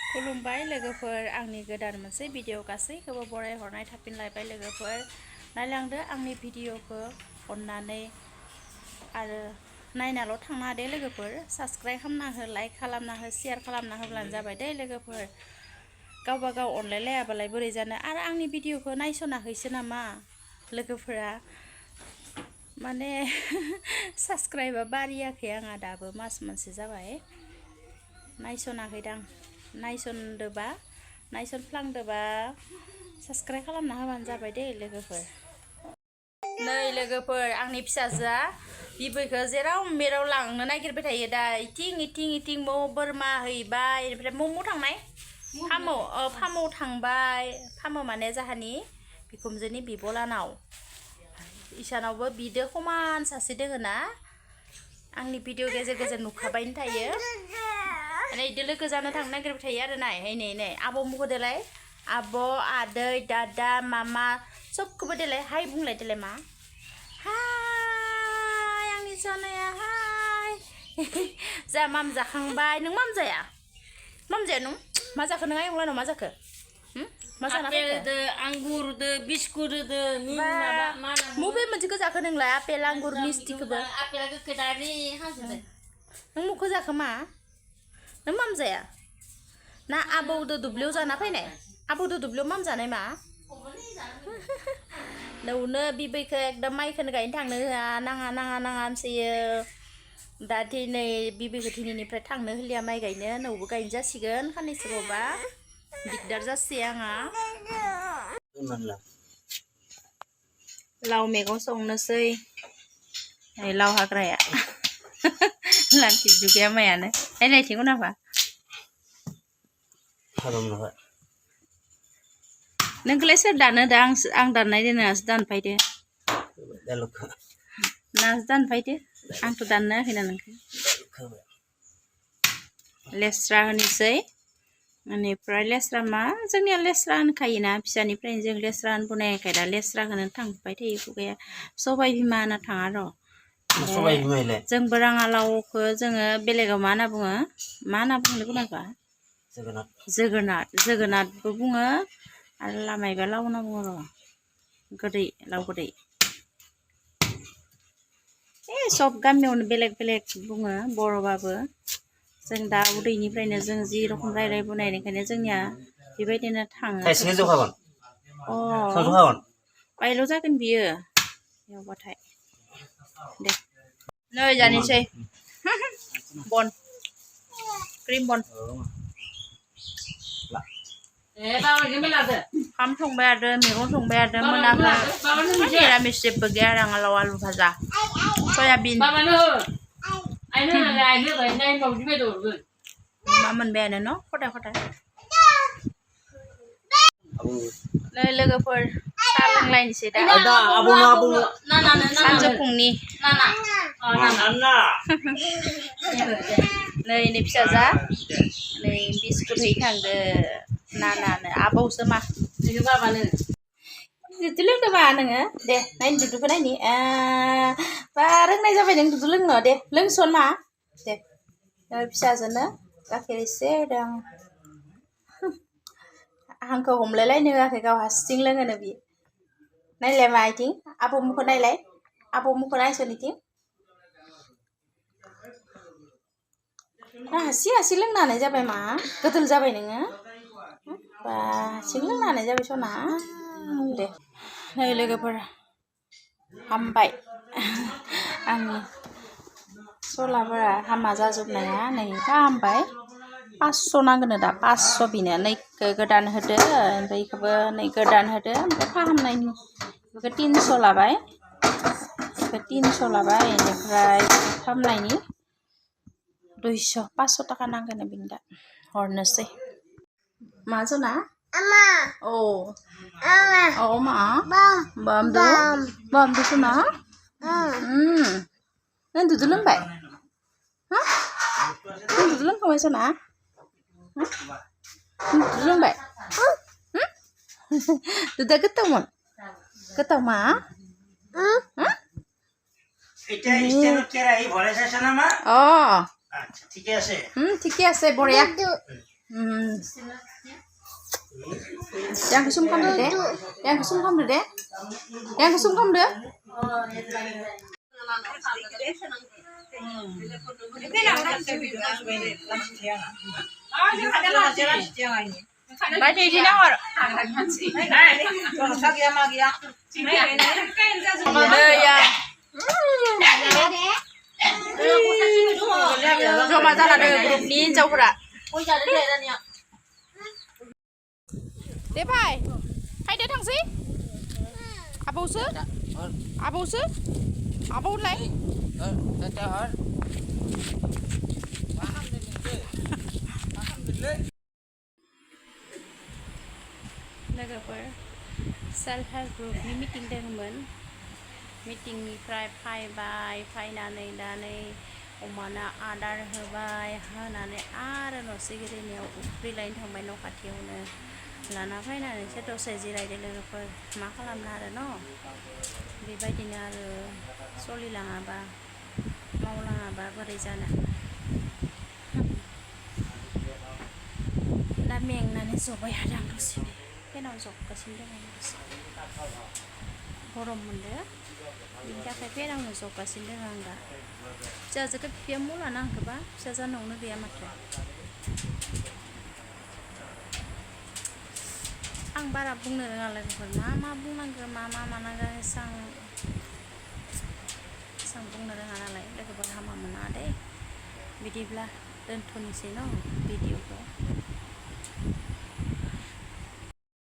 खुलुमबाय लोगोफोर आंनि गोदान मोनसे भिडिअ गासैखौबो बरायहरनाय थाफिनलायबाय लोगोफोर नायलांदो आंनि भिडिअखौ अननानै आरो नायनाल' थांनो हादे लोगोफोर साबस्क्राइब खालामना हो लाइक खालामना हो शेयार खालामना होब्लानो जाबाय दे लोगोफोर गावबा गाव अनलायलायाबालाय बोरै जानो आरो आंनि भिडिअखौ नायसनाखैसो नामा लोगोफोरा माने साबस्क्राइबा बारियाखै आंहा दाबो मास मोनसे जाबाय नायसनाखैदां नायसनदोबा नायसनफ्लांदोबा साबस्क्राइब खालामना होबानो जाबाय दे लोगोफोर नै लोगोफोर आंनि फिसाजोआ बिबैखौ जेराव मेराव लांनो नागिरबाय थायो दा इथिं बोरमा हैबाय ओमफ्राय मम' थांनाय फार्माव थांबाय फार्माव माने जाहानि बिखुनजोनि बिब'लानाव इसानावबो बिदो समान सासे दोङो ना आंनि भिडिअ गेजेर गेजेर नुखाबायनो थायो माने इदो लोगो जानो थांनो नागिरबाय थायो आरो नाय नै आब' मुखौ देलाय आब' आदै दादा मामा सबखौबो देलाय हाय बुंलाय देलाय मा हाय आंनि जानाया हाय जा माम जाखांबाय नों माम जाया नों मा जाखो नों आयंलानाव मा जाखो मा जाना फैखो आंगुरदो बिस्कुटदो माबा मबे मोनसेखौ जाखो नोंलाय आपेल आंगुर मिस्टिखौबो आपेला गोखैदारि हाजोदो नों मुखौ जाखो मा नों माम जाया ना आबौदो दुब्लियाव जाना फैनाय आबौदो दुब्लियाव माम जानाय मा नौनो बिबैखौ एकदम माइखौनो गायनो थांनो होआ नाङा होनसोयो दा दिनै बिबैखौ दिनैनिफ्राय थांनो होलिया माइ गायनो नौबो गायनो जासिगोन साननैसो बावबा दिगदार जासै आंहा लाव मैगं संनोसै लाव हाग्राया लान्थि जुगाया मायानो नायथिं उनावहा नोंखौलाय सोर दानो दा आं दाननाय दोनासो दानफायदो नासो दानफायदो आंथ' दाननो होआखैना नोंखौ लेस्रा होनोसै बेनिफ्राय लेस्रा मा जोंनिया लेस्रा होनखायोना फिसानिफ्रायनो जों लेस्रा होनबोनायखाय दा लेस्रा होनो थांबाय थायो खुगाया सबाय बिमा होनना थाङा र' जोंबो राङालावखौ जोङो बेलेगाव मा होनना बुङो गुनाखा जोगोनारबो बुङो आरो लामायबा लाव होनना बुङो र' गोदै लाव गोदै सब गामियावनो बेलेग बेलेग बुङो बर'बाबो जों दा उदैनिफ्रायनो जों जि रखम रायज्लायबोनाय ओंखायनो जोंनिया बेबायदिनो थाङो बायल' जागोन बियो एवबाथाय दे नै जानोसै बन क्रिम बन ओंखाम संबाय आरो मैगं संबाय आरो मोनाखै निरामिस जेबो गैया राङालाव आलु भाजा सयाबिन मा मोनबायानो न' खदाय नै लोगोफोर साहा लोंलायनोसै दा सानजौफुंनि नै फिसाजा नै बिस्कुट है थांदो नानानो आबौसो मा बाबानो दुदु लोंदोंबा नोङो दे नायनि दुदुखौ नायनि बा रोंनाय जाबाय नों दुदु लोंनो दे लोंसन मा दे फिसाजोनो गाइखेर एसे होदों आंखौ हमलायलायनो होआखै गाव हारसिं लोङोनो बियो नायलाय मा इथिं आबौ मुखौ नायलाय आबौ मुखौ नायसन इथिं हारसिं लोंनो हानाय जाबाय मा गोदोल जाबाय नोङो बा हारसिं लोंनो हानाय जाबाय सना दे नै लोगोफोर हामबाय आंनि सलाफोरा हामा जाजोबनाया नै फाहामबाय 500 नांगोन दा 500 बिनो नैखौ गोदान होदो ओमफ्राय बेखौबो नै गोदान होदो ओमफ्राय फाहामनायनि बेखौ 300 लाबाय बेनिफ्राय फाहामनायनि 500 थाखा नांगोन बिनो दा हरनोसै मा जना मा बामदो सना नों दुदु लोंबाय नों दुदु लोंखांबाय सना दुदु लोंबाय दुदा गोथावमोन गोथाव मा ঠিকে আছে বঢ়িয়া Yang kesum kamu deh. Yang kesum kamu deh. Yang kesum kamu deh. Baca ini nawar. Ya. Coba cara deh grup ni jauh Để bài hay đến thằng gì bố sư bố sư bố lấy लोगोफोर self help ग्रुपनि meeting दङमोन मिटिंनिफ्राय फैनानै दा नै अमानो आदार होनानै आरो न'से गेलेनायाव उखैलायनो थांबाय न' खाथियावनो लाना फैनानैसो दसे जिरायदो लोगोफोर मा खालामनो आरो न' बेबायदिनो आरो सोलिलाङाबा मावलाङाबा बोरै जानो दा मेंनानै जबाय आरो आं दसेनो फेनाव जबगासिनो दङ गरम मोनदो बिनि थाखाय फेनावनो जबगासिनो दङ आं दा फिसाजोखौ बिफाया मुला नांगौबा फिसाजोआ न'आवनो गैया माथो आं बारा बुंनो रोङा लोगोफोर मा बुंनांगौ मा मानांगौ एसां बुंनो रोङा नालाय लोगोफोर हामा मोना दे बिदिब्ला दोनथ'नोसै न' भिडिअखौ